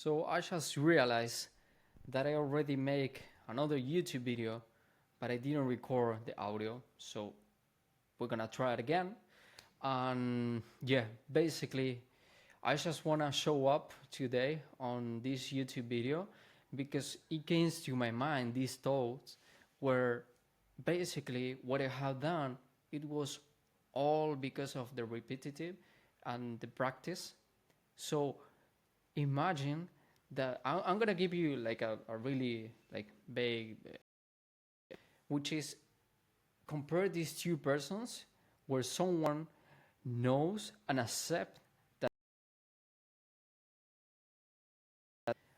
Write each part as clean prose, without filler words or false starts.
So I just realized that I already make another YouTube video, but I didn't record the audio. So we're gonna try it again. And yeah, basically, I just wanna show up today on this YouTube video because it came to my mind these thoughts where basically what I have done, it was all because of the repetitive and the practice. So imagine that I'm gonna give you like a really like vague, which is compare these two persons where someone knows and accept that,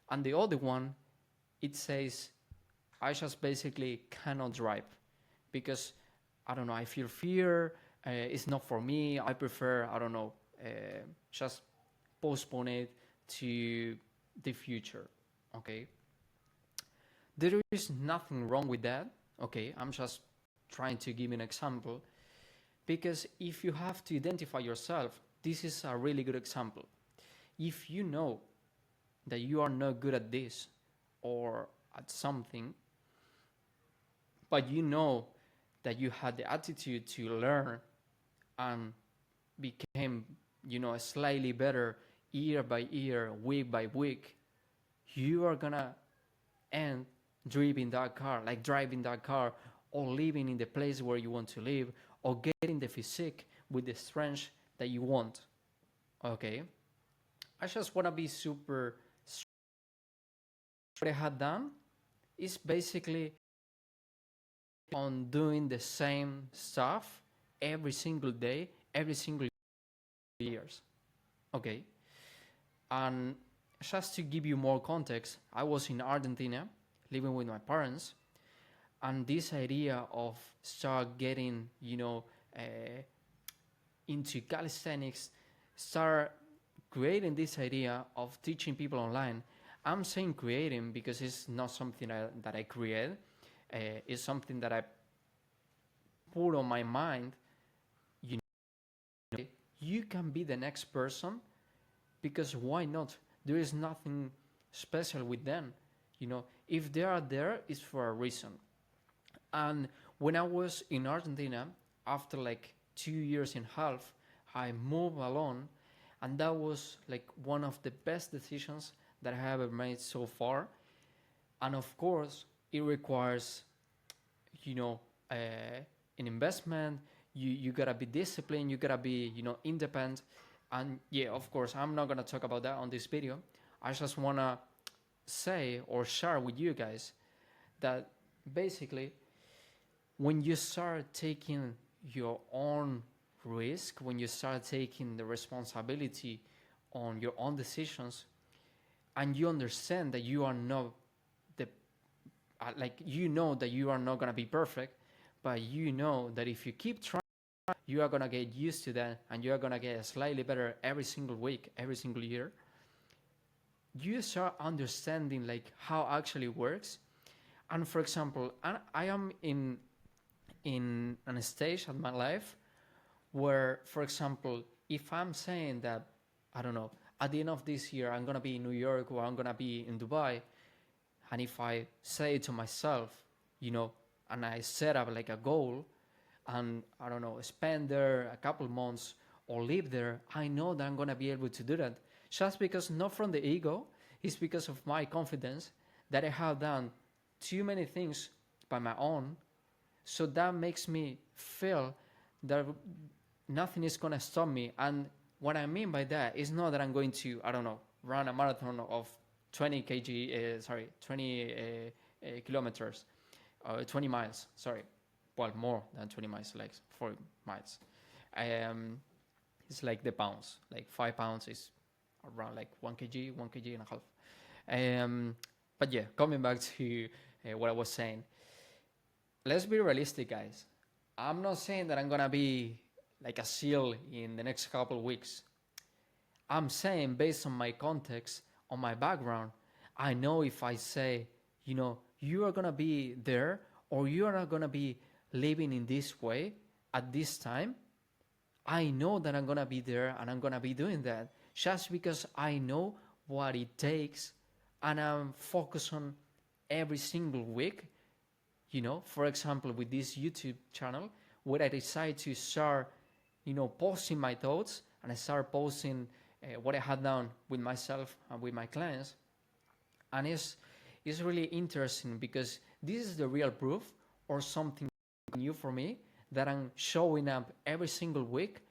and the other one it says I just basically cannot drive because I don't know, I feel fear, it's not for me, I prefer, I don't know, just postpone it to the future. Okay, there is nothing wrong with that. Okay, I'm just trying to give an example because if you have to identify yourself, this is a really good example. If you know that you are not good at this or at something, but you know that you had the attitude to learn and became, slightly better year by year, week by week, you are gonna end driving that car, or living in the place where you want to live, or getting the physique with the strength that you want. Okay, I just want to be super. What I had done is basically on doing the same stuff every single day, every single years. Okay, and just to give you more context, I was in Argentina living with my parents, and this idea of start getting into calisthenics, start creating this idea of teaching people online. I'm saying creating because it's not something that I create. It's something that I put on my mind. You know, you can be the next person because why not? There is nothing special with them. If they are there, it's for a reason. And when I was in Argentina, after like 2 years and a half, I moved alone, and that was like one of the best decisions that I have ever made so far. And of course, it requires, you know, uh, an investment. You gotta be disciplined. You gotta be, independent. And yeah, of course, I'm not gonna talk about that on this video. I just wanna say or share with you guys that basically when you start taking your own risk, when you start taking the responsibility on your own decisions, and you understand that you are not the that you are not gonna be perfect, but you know that if you keep trying, you are gonna get used to that, and you are gonna get slightly better every single week, every single year. You start understanding like how actually works. And for example, I am in a stage of my life where, for example, if I'm saying that, I don't know, at the end of this year, I'm going to be in New York or I'm going to be in Dubai, and if I say to myself, and I set up like a goal and, I don't know, spend there a couple months or live there, I know that I'm going to be able to do that. Just because, not from the ego, it's because of my confidence that I have done too many things by my own. So that makes me feel that nothing is going to stop me. And what I mean by that is not that I'm going to, I don't know, run a marathon of 20 kilometers, 20 miles, sorry. Well, more than 20 miles, like 40 miles. It's like the pounds, like 5 pounds is around like 1 kg, 1 kg and a half. But yeah, coming back to what I was saying, let's be realistic, guys. I'm not saying that I'm gonna be like a seal in the next couple of weeks. I'm saying, based on my context, on my background, I know if I say, you are gonna be there or you are not gonna be living in this way at this time, I know that I'm gonna be there and I'm gonna be doing that just because I know what it takes, and I'm focused on every single week. For example, with this YouTube channel, where I decide to start, posting my thoughts, and I start posting what I had done with myself and with my clients. And it's really interesting because this is the real proof, or something new for me, that I'm showing up every single week,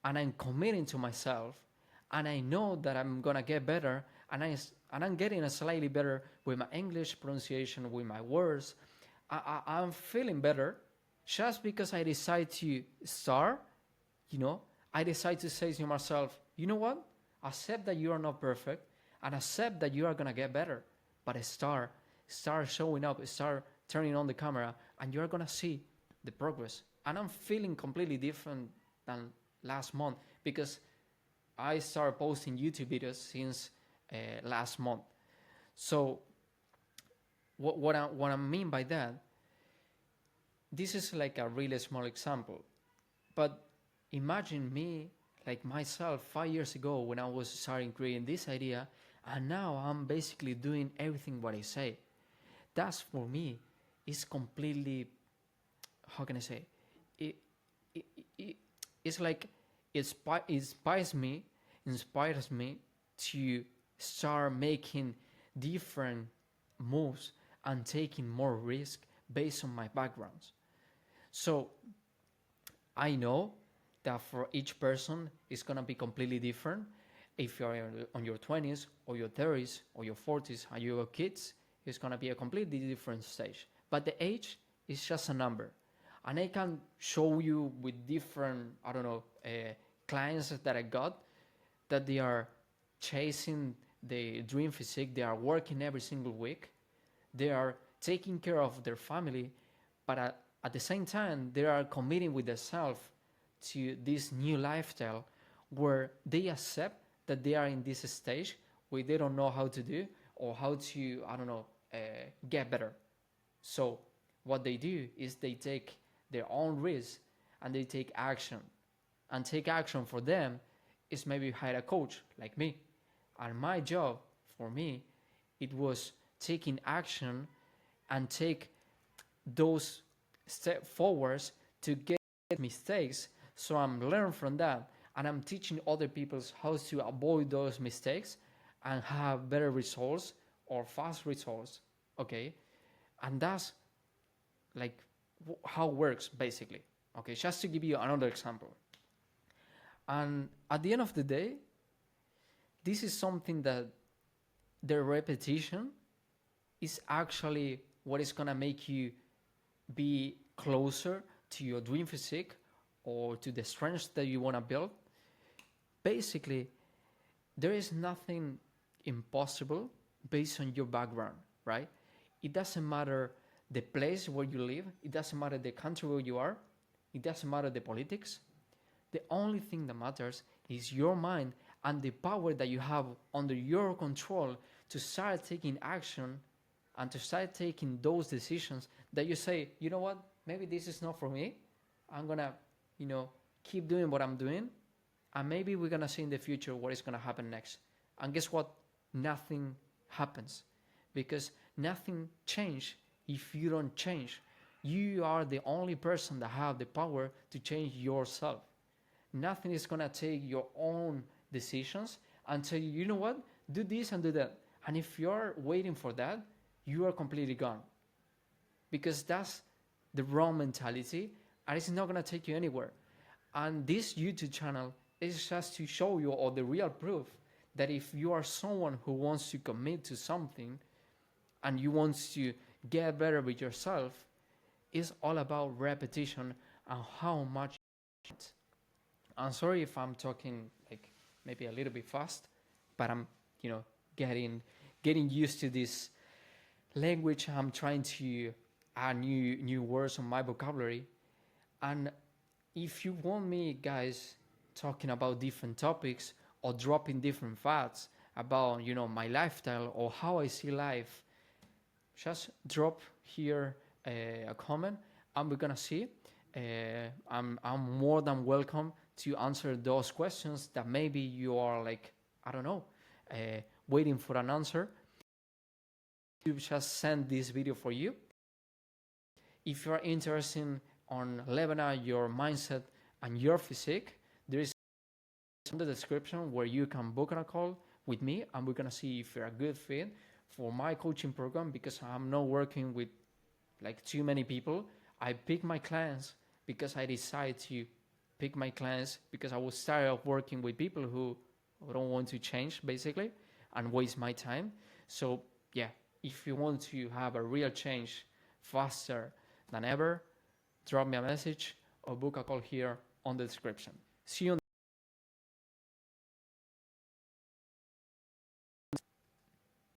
and I'm committing to myself, and I know that I'm gonna get better, and I'm getting a slightly better with my English pronunciation, with my words. I'm feeling better just because I decide to start. I decide to say to myself, you know what? Accept that you are not perfect, and accept that you are gonna get better. But start showing up, start turning on the camera, and you're gonna see the progress. And I'm feeling completely different than last month, because I started posting YouTube videos since last month. So what I mean by that, this is like a really small example, but imagine me, like myself 5 years ago, when I was starting creating this idea, and now I'm basically doing everything what I say. That's, for me, is completely, how can I say, it, it, it it's like it inspires me to start making different moves and taking more risk based on my backgrounds. So I know that for each person it's gonna be completely different. If you're on your 20s or your 30s or your 40s and you have kids, it's gonna be a completely different stage. But the age is just a number, and I can show you with different, I don't know, clients that I got, that they are chasing the dream physique. They are working every single week. They are taking care of their family, but at the same time, they are committing with themselves to this new lifestyle, where they accept that they are in this stage where they don't know how to do, or how to, I don't know, get better. So what they do is they take their own risk, and they take action. And take action for them is maybe hire a coach like me. And my job, for me, it was taking action and take those step forwards to get mistakes. So I'm learning from that, and I'm teaching other people how to avoid those mistakes and have better results, or fast results. Okay, and that's like how it works basically. Okay, just to give you another example. And at the end of the day, this is something that the repetition is actually what is gonna make you be closer to your dream physique, or to the strengths that you want to build. Basically, there is nothing impossible based on your background, right? It doesn't matter the place where you live, it doesn't matter the country where you are, it doesn't matter the politics. The only thing that matters is your mind, and the power that you have under your control to start taking action, and to start taking those decisions that you say, you know what, maybe this is not for me. I'm gonna, keep doing what I'm doing, and maybe we're gonna see in the future what is gonna happen next. And guess what? Nothing happens, because nothing changes if you don't change. You are the only person that have the power to change yourself. Nothing is gonna take your own decisions and tell you, you know what, do this and do that. And if you're waiting for that, you are completely gone, because that's the wrong mentality, and it's not gonna take you anywhere. And this YouTube channel is just to show you all the real proof that if you are someone who wants to commit to something, and you want to get better with yourself, it's all about repetition and how much. I'm sorry if I'm talking like maybe a little bit fast, but I'm, getting used to this language. I'm trying to add new words on my vocabulary. And if you want me, guys, talking about different topics, or dropping different facts about, my lifestyle or how I see life, just drop here a comment, and we're gonna see. I'm more than welcome to answer those questions that maybe you are like, I don't know, waiting for an answer, YouTube just sent this video for you. If you are interested on leveling up your mindset and your physique, there is in the description where you can book a call with me, and we're gonna see if you're a good fit for my coaching program, because I'm not working with like too many people. I pick my clients because I decide to pick my clients because I was tired of working with people who don't want to change basically and waste my time. So yeah, if you want to have a real change faster than ever, drop me a message or book a call here on the description. See you on